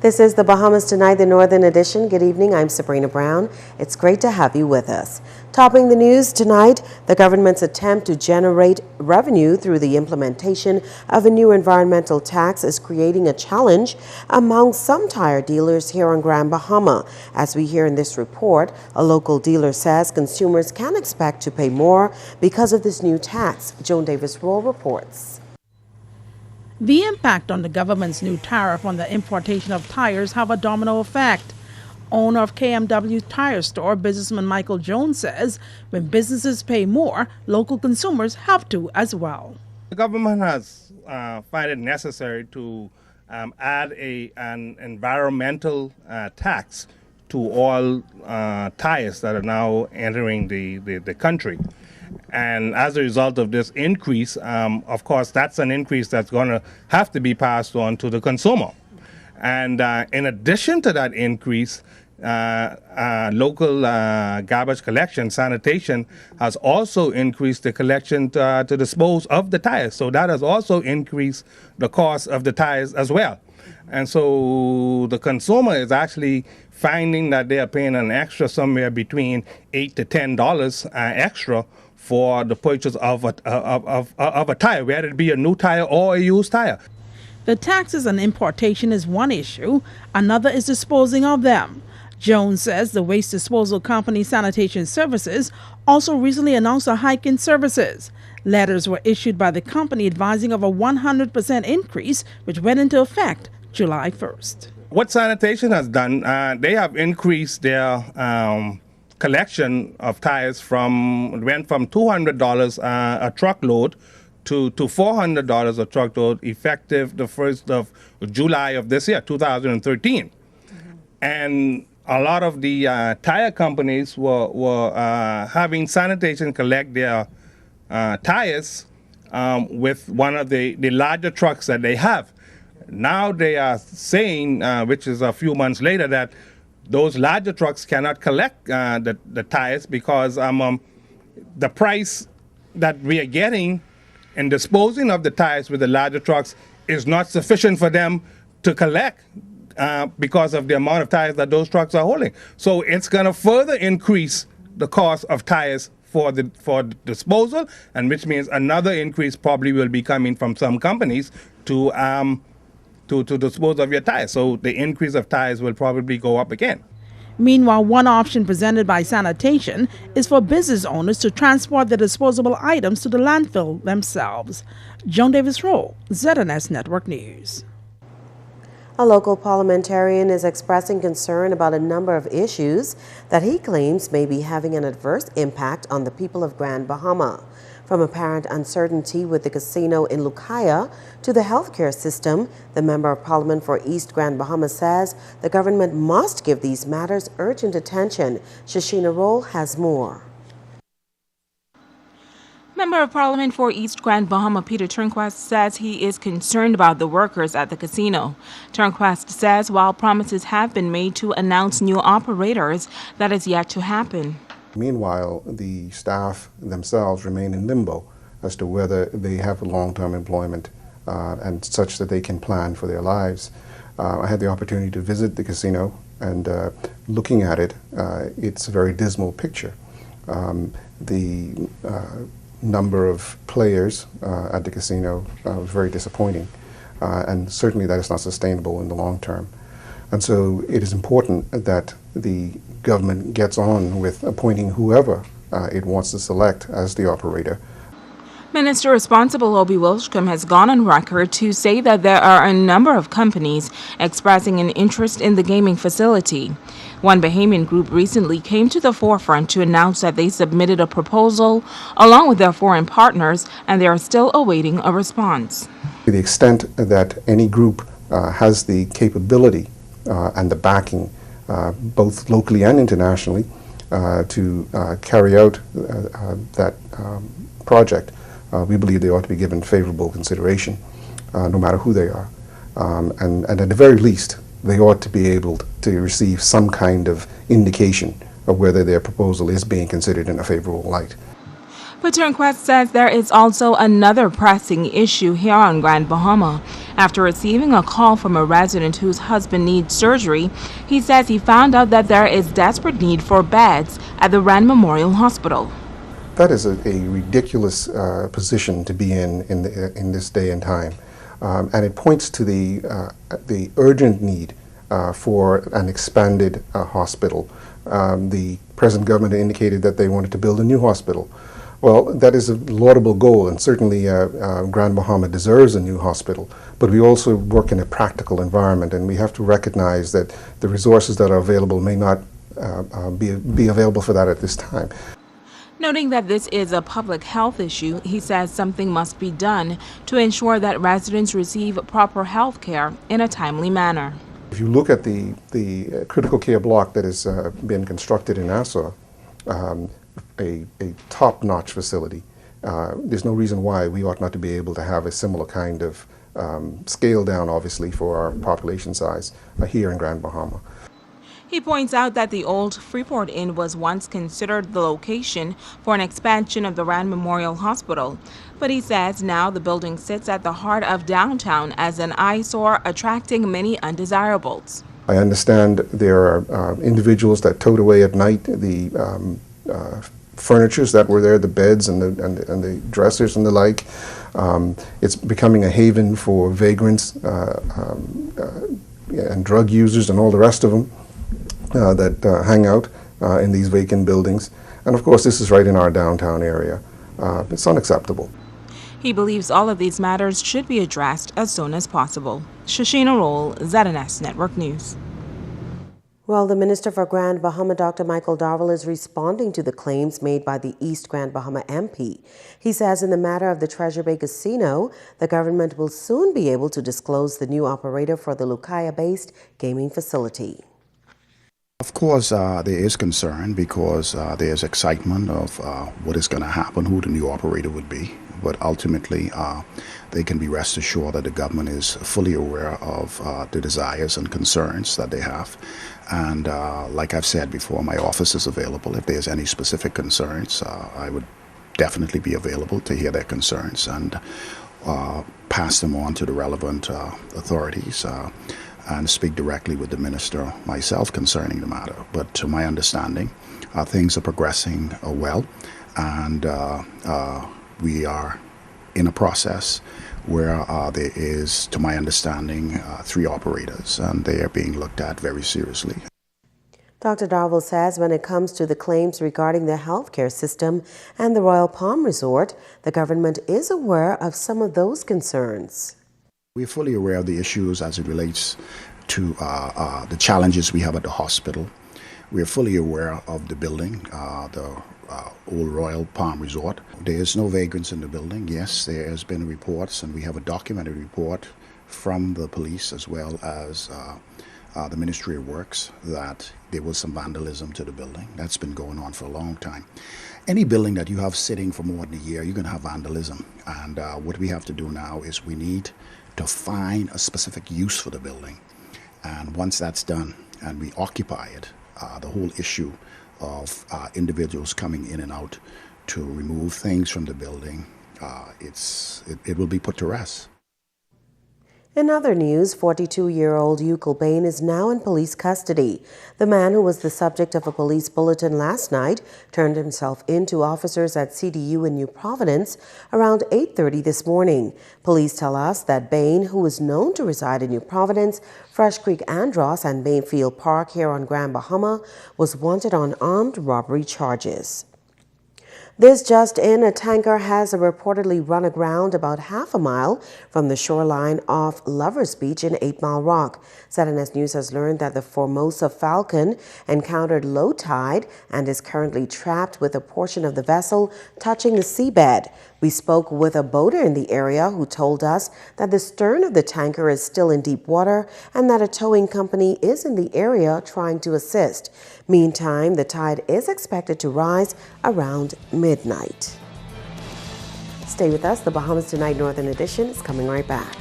This is the Bahamas Tonight, the Northern Edition. Good evening, I'm Sabrina Brown. It's great to have you with us. Topping the news tonight, the government's attempt to generate revenue through the implementation of a new environmental tax is creating a challenge among some tire dealers here on Grand Bahama. As we hear in this report, a local dealer says consumers can expect to pay more because of this new tax. Joan Davis-Roll reports. The impact on the government's new tariff on the importation of tires have a domino effect. Owner of KMW Tire Store, businessman Michael Jones, says when businesses pay more, local consumers have to as well. The government has find it necessary to add an environmental tax to all tires that are now entering the country. And as a result of this increase, of course, that's an increase that's going to have to be passed on to the consumer. And in addition to that increase, local garbage collection, sanitation, has also increased the collection to dispose of the tires. So that has also increased the cost of the tires as well. And so the consumer is actually finding that they are paying an extra somewhere between $8 to $10 extra for the purchase of a tire, whether it be a new tire or a used tire. The taxes on importation is one issue. Another is disposing of them. Jones says the waste disposal company Sanitation Services also recently announced a hike in services. Letters were issued by the company advising of a 100% increase, which went into effect July 1st. What sanitation has done, they have increased their collection of tires went from $200 a truckload to $400 a truckload effective the 1st of July of this year, 2013. And a lot of the tire companies were having sanitation collect their tires with one of the larger trucks that they have. Now they are saying, which is a few months later, that those larger trucks cannot collect the tires because the price that we are getting in disposing of the tires with the larger trucks is not sufficient for them to collect because of the amount of tires that those trucks are holding. So it's going to further increase the cost of tires for disposal, and which means another increase probably will be coming from some companies to dispose of your tires. So the increase of tires will probably go up again. Meanwhile, one option presented by Sanitation is for business owners to transport the disposable items to the landfill themselves. Joan Davis-Roll, ZNS Network News. A local parliamentarian is expressing concern about a number of issues that he claims may be having an adverse impact on the people of Grand Bahama. From apparent uncertainty with the casino in Lucaya to the healthcare system, the Member of Parliament for East Grand Bahama says the government must give these matters urgent attention. Shashina Roll has more. Member of Parliament for East Grand Bahama Peter Turnquest says he is concerned about the workers at the casino. Turnquest says while promises have been made to announce new operators, that is yet to happen. Meanwhile, the staff themselves remain in limbo as to whether they have long-term employment and such that they can plan for their lives. I had the opportunity to visit the casino, and looking at it, it's a very dismal picture. The number of players at the casino was very disappointing, and certainly that is not sustainable in the long term. And so it is important that the government gets on with appointing whoever it wants to select as the operator. Minister responsible Obi Wilshcombe has gone on record to say that there are a number of companies expressing an interest in the gaming facility. One Bahamian group recently came to the forefront to announce that they submitted a proposal along with their foreign partners, and they are still awaiting a response. To the extent that any group has the capability and the backing, both locally and internationally, to carry out that project, we believe they ought to be given favorable consideration, no matter who they are. And at the very least, they ought to be able to receive some kind of indication of whether their proposal is being considered in a favorable light. But Turnquest says there is also another pressing issue here on Grand Bahama. After receiving a call from a resident whose husband needs surgery, he says he found out that there is desperate need for beds at the Rand Memorial Hospital. That is a ridiculous position to be in this day and time, and it points to the urgent need for an expanded hospital. The present government indicated that they wanted to build a new hospital. Well, that is a laudable goal, and certainly Grand Bahama deserves a new hospital, but we also work in a practical environment, and we have to recognize that the resources that are available may not be available for that at this time. Noting that this is a public health issue, he says something must be done to ensure that residents receive proper health care in a timely manner. If you look at the critical care block that has been constructed in Nassau, a top-notch facility. There's no reason why we ought not to be able to have a similar kind of scale down, obviously, for our population size here in Grand Bahama. He points out that the old Freeport Inn was once considered the location for an expansion of the Rand Memorial Hospital, but he says now the building sits at the heart of downtown as an eyesore, attracting many undesirables. I understand there are individuals that tote away at night the furnitures that were there, the beds and the dressers and the like. It's becoming a haven for vagrants and drug users and all the rest of them that hang out in these vacant buildings. And of course, this is right in our downtown area. It's unacceptable. He believes all of these matters should be addressed as soon as possible. Shashina Roll, ZNS Network News. Well, the Minister for Grand Bahama, Dr. Michael Darville, is responding to the claims made by the East Grand Bahama MP. He says in the matter of the Treasure Bay Casino, the government will soon be able to disclose the new operator for the Lucaya-based gaming facility. Of course, there is concern because there's excitement of what is going to happen, who the new operator would be. But ultimately, they can be rest assured that the government is fully aware of the desires and concerns that they have. And like I've said before, my office is available. If there's any specific concerns, I would definitely be available to hear their concerns and pass them on to the relevant authorities and speak directly with the minister myself concerning the matter. But to my understanding, things are progressing well, and we are in a process where there is, to my understanding, 3 operators, and they are being looked at very seriously. Dr. Darville says when it comes to the claims regarding the healthcare system and the Royal Palm Resort, the government is aware of some of those concerns. We're fully aware of the issues as it relates to the challenges we have at the hospital. We're fully aware of the building, the Old Royal Palm Resort. There is no vagrants in the building. Yes, there has been reports, and we have a documented report from the police as well as the Ministry of Works that there was some vandalism to the building. That's been going on for a long time. Any building that you have sitting for more than a year, you're going to have vandalism. And what we have to do now is we need to find a specific use for the building. And once that's done and we occupy it, the whole issue of individuals coming in and out to remove things from the building, it will be put to rest. In other news, 42-year-old Euclid Bain is now in police custody. The man who was the subject of a police bulletin last night turned himself in to officers at CDU in New Providence around 8:30 this morning. Police tell us that Bain, who is known to reside in New Providence, Fresh Creek Andros, and Bayfield Park here on Grand Bahama, was wanted on armed robbery charges. This just in, a tanker has reportedly run aground about half a mile from the shoreline off Lovers Beach in 8 Mile Rock. ZNS News has learned that the Formosa Falcon encountered low tide and is currently trapped with a portion of the vessel touching the seabed. We spoke with a boater in the area who told us that the stern of the tanker is still in deep water and that a towing company is in the area trying to assist. Meantime, the tide is expected to rise around midnight. Stay with us. The Bahamas Tonight Northern Edition is coming right back.